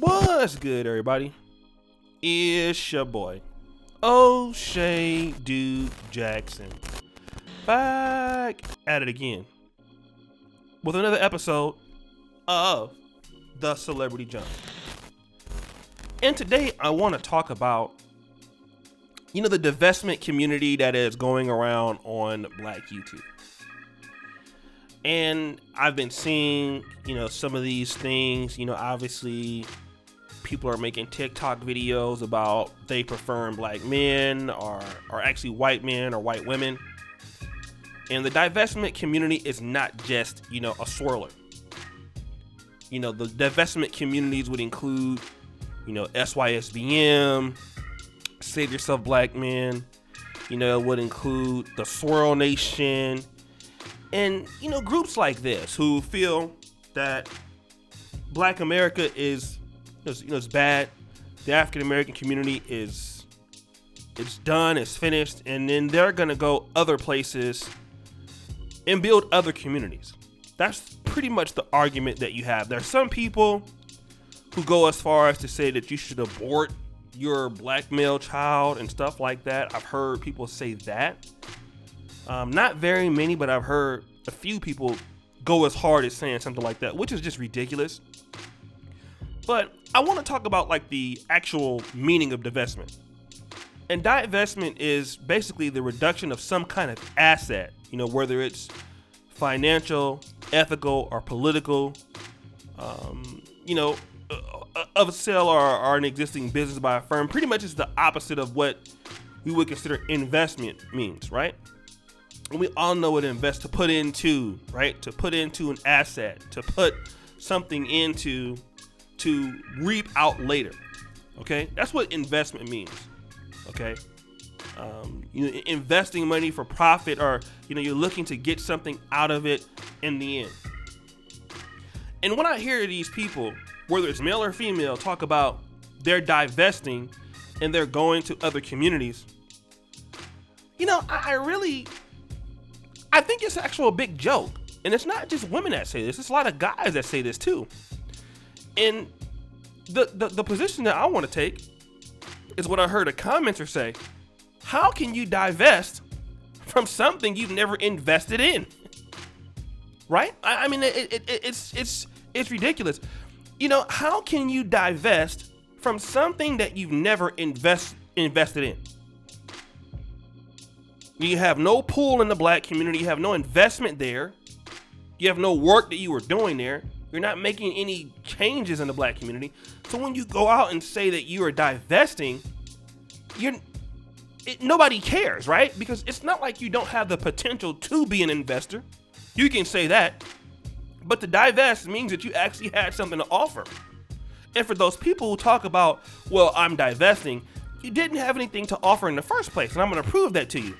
What's good, everybody? It's your boy, O'Shea Dude Jackson, back at it again with another episode of The Celebrity Jump. And today I want to talk about, the divestment community that is going around on Black YouTube. And I've been seeing, some of these things, obviously people are making TikTok videos about they preferring black men or actually white men or white women. And the divestment community is not just, a swirler. The divestment communities would include, SYSBM, Save Yourself Black Men, it would include the Swirl Nation, and, groups like this who feel that Black America is bad. The African American community it's done, it's finished, and then they're gonna go other places and build other communities. That's pretty much the argument that you have. There's some people who go as far as to say that you should abort your black male child and stuff like that. I've heard people say that. Not very many, but I've heard a few people go as hard as saying something like that, which is just ridiculous. But I want to talk about the actual meaning of divestment. And divestment is basically the reduction of some kind of asset, whether it's financial, ethical, or political, of a sale or an existing business by a firm. Pretty much is the opposite of what we would consider investment means, right? And we all know what invest to put into, right? To put into an asset, to put something into to reap out later. Okay, that's what investment means. Okay, investing money for profit, or you're looking to get something out of it in the end. And when I hear these people, whether it's male or female, talk about they're divesting and they're going to other communities, I think it's actually a big joke. And it's not just women that say this, it's a lot of guys that say this too. And the position that I want to take is what I heard a commenter say. How can you divest from something you've never invested in? Right? I mean, it's ridiculous. How can you divest from something that you've never invested in? You have no pool in the black community. You have no investment there. You have no work that you were doing there. You're not making any changes in the black community. So when you go out and say that you are divesting, nobody cares, right? Because it's not like you don't have the potential to be an investor. You can say that. But to divest means that you actually had something to offer. And for those people who talk about, well, I'm divesting, you didn't have anything to offer in the first place. And I'm going to prove that to you.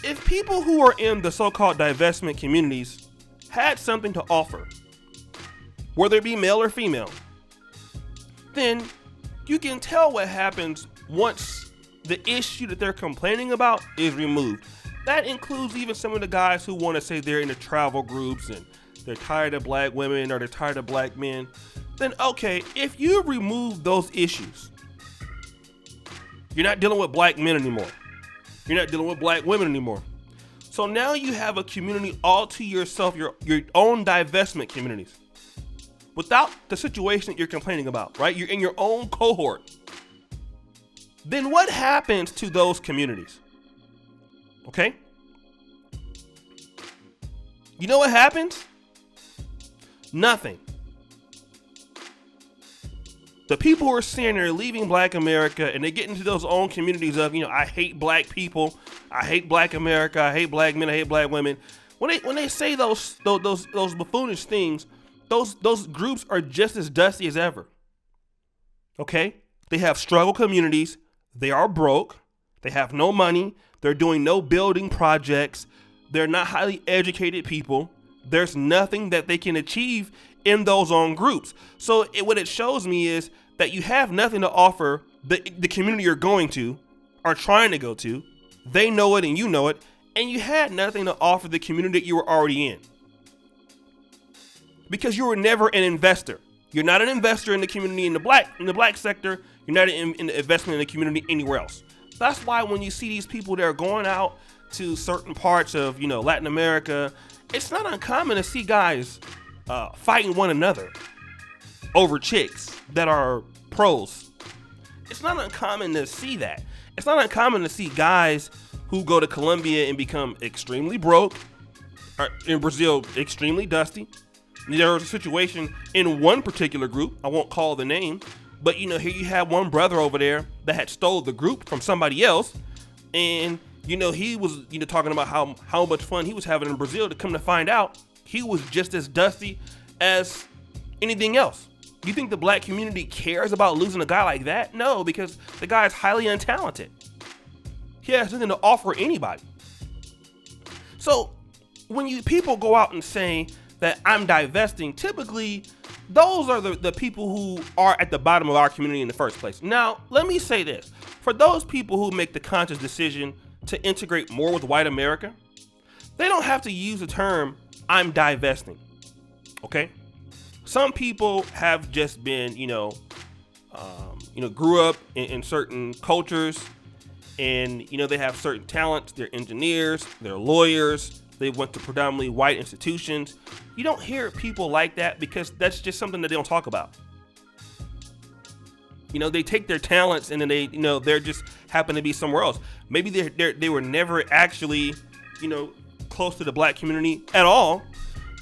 If people who are in the so-called divestment communities had something to offer, whether it be male or female, then you can tell what happens once the issue that they're complaining about is removed. That includes even some of the guys who want to say they're in the travel groups and they're tired of black women or they're tired of black men. Then okay, if you remove those issues, you're not dealing with black men anymore. You're not dealing with black women anymore. So now you have a community all to yourself, your own divestment communities, without the situation that you're complaining about, right? You're in your own cohort. Then what happens to those communities? Okay? You know what happens? Nothing. The people who are saying they're leaving Black America and they get into those own communities of, I hate black people, I hate Black America, I hate black men, I hate black women. When they say those buffoonish things, those groups are just as dusty as ever. Okay? They have struggle communities. They are broke. They have no money. They're doing no building projects. They're not highly educated people. There's nothing that they can achieve in those own groups. So what it shows me is that you have nothing to offer the community you're going to or trying to go to. They know it and you know it. And you had nothing to offer the community that you were already in. Because you were never an investor. You're not an investor in the community in the black sector. You're not in the investment in the community anywhere else. That's why when you see these people that are going out to certain parts of, Latin America, it's not uncommon to see guys fighting one another over chicks that are pros. It's not uncommon to see that. It's not uncommon to see guys who go to Colombia and become extremely broke, or in Brazil, extremely dusty. There was a situation in one particular group, I won't call the name, but here you have one brother over there that had stole the group from somebody else, and he was talking about how much fun he was having in Brazil, to come to find out he was just as dusty as anything else. You think the black community cares about losing a guy like that? No, because the guy is highly untalented. He has nothing to offer anybody. So when people go out and say that I'm divesting, typically those are the people who are at the bottom of our community in the first place. Now, let me say this. For those people who make the conscious decision to integrate more with white America, they don't have to use the term I'm divesting. Okay? Some people have just been, grew up in certain cultures, and, they have certain talents. They're engineers, they're lawyers, they went to predominantly white institutions. You don't hear people like that because that's just something that they don't talk about. They take their talents and then they're just happen to be somewhere else. Maybe they were never actually, close to the black community at all.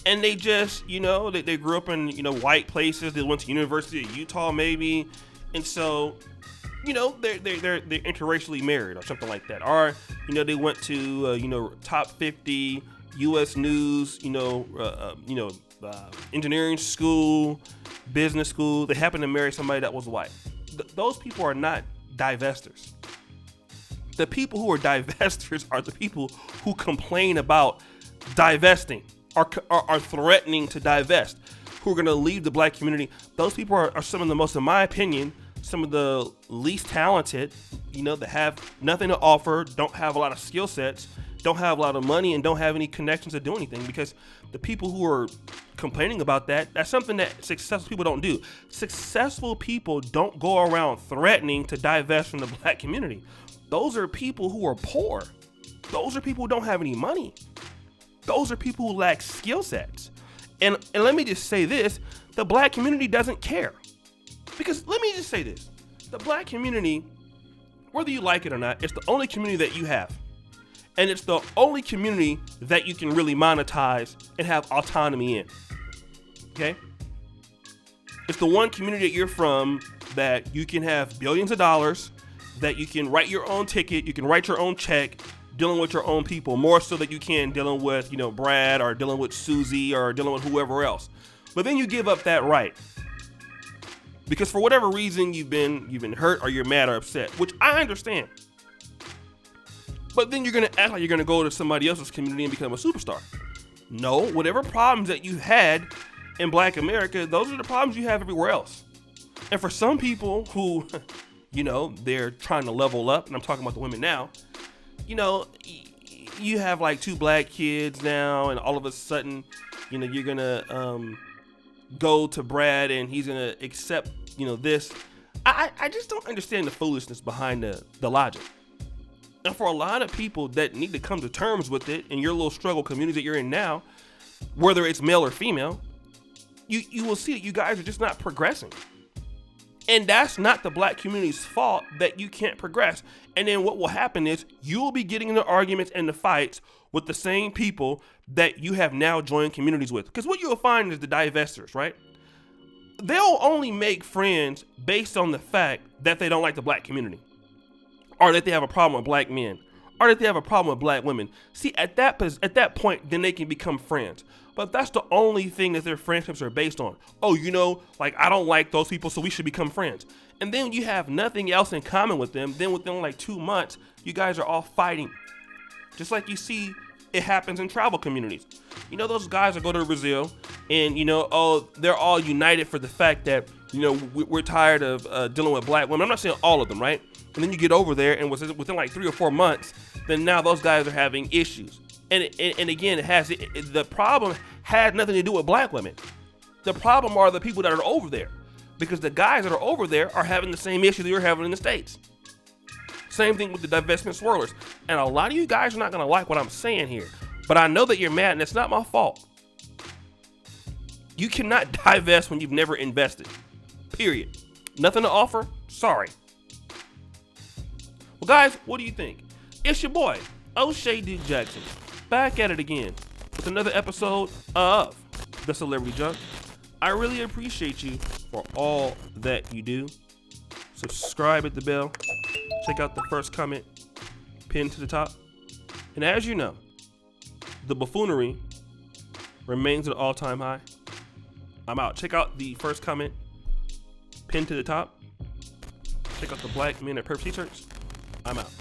And they just, they grew up in, white places. They went to University of Utah maybe. And so, they're interracially married or something like that. Or, they went to, top 50 U.S. News, engineering school, business school. They happened to marry somebody that was white. Those people are not divestors. The people who are divestors are the people who complain about divesting, are threatening to divest, who are going to leave the black community. Those people are some of the most, in my opinion, some of the least talented, that have nothing to offer, don't have a lot of skill sets, don't have a lot of money, and don't have any connections to do anything. Because the people who are complaining about that's something that successful people don't do. Successful people don't go around threatening to divest from the black community. Those are people who are poor. Those are people who don't have any money. Those are people who lack skill sets. And let me just say this, the black community doesn't care. Because let me just say this, the black community, whether you like it or not, it's the only community that you have. And it's the only community that you can really monetize and have autonomy in. Okay? It's the one community that you're from that you can have billions of dollars, that you can write your own ticket, you can write your own check, dealing with your own people, more so that you can dealing with, Brad, or dealing with Susie, or dealing with whoever else. But then you give up that right. Because for whatever reason you've been hurt, or you're mad or upset, which I understand. But then you're gonna act like you're gonna go to somebody else's community and become a superstar. No, whatever problems that you had in black America, those are the problems you have everywhere else. And for some people who, they're trying to level up, and I'm talking about the women now, you have like 2 black kids now, and all of a sudden, you're gonna go to Brad and he's gonna accept, this. I just don't understand the foolishness behind the logic. And for a lot of people that need to come to terms with it in your little struggle community that you're in now, whether it's male or female, you will see that you guys are just not progressing. And that's not the black community's fault that you can't progress. And then what will happen is you'll be getting into arguments and the fights with the same people that you have now joined communities with. Because what you'll find is the divestors, right? They'll only make friends based on the fact that they don't like the black community, or that they have a problem with black men, or that they have a problem with black women. See, at that point, then they can become friends. But that's the only thing that their friendships are based on. Oh, I don't like those people, so we should become friends. And then you have nothing else in common with them. Then within like 2 months, you guys are all fighting. Just like you see it happens in travel communities. Those guys that go to Brazil and, they're all united for the fact that, we're tired of dealing with black women. I'm not saying all of them, right? And then you get over there and within like 3 or 4 months, then now those guys are having issues. And again, the problem had nothing to do with black women. The problem are the people that are over there, because the guys that are over there are having the same issue that you're having in the States. Same thing with the divestment swirlers. And a lot of you guys are not going to like what I'm saying here, but I know that you're mad, and it's not my fault. You cannot divest when you've never invested. Period. Nothing to offer? Sorry. Well, guys, what do you think? It's your boy, O'Shea D. Jackson, back at it again with another episode of The Celebrity Junk. I really appreciate you for all that you do. Subscribe, hit the bell. Check out the first comment pinned to the top. And as you know, the buffoonery remains at an all-time high. I'm out. Check out the first comment pinned to the top. Check out the Black Men in Purple t-shirts. I'm out.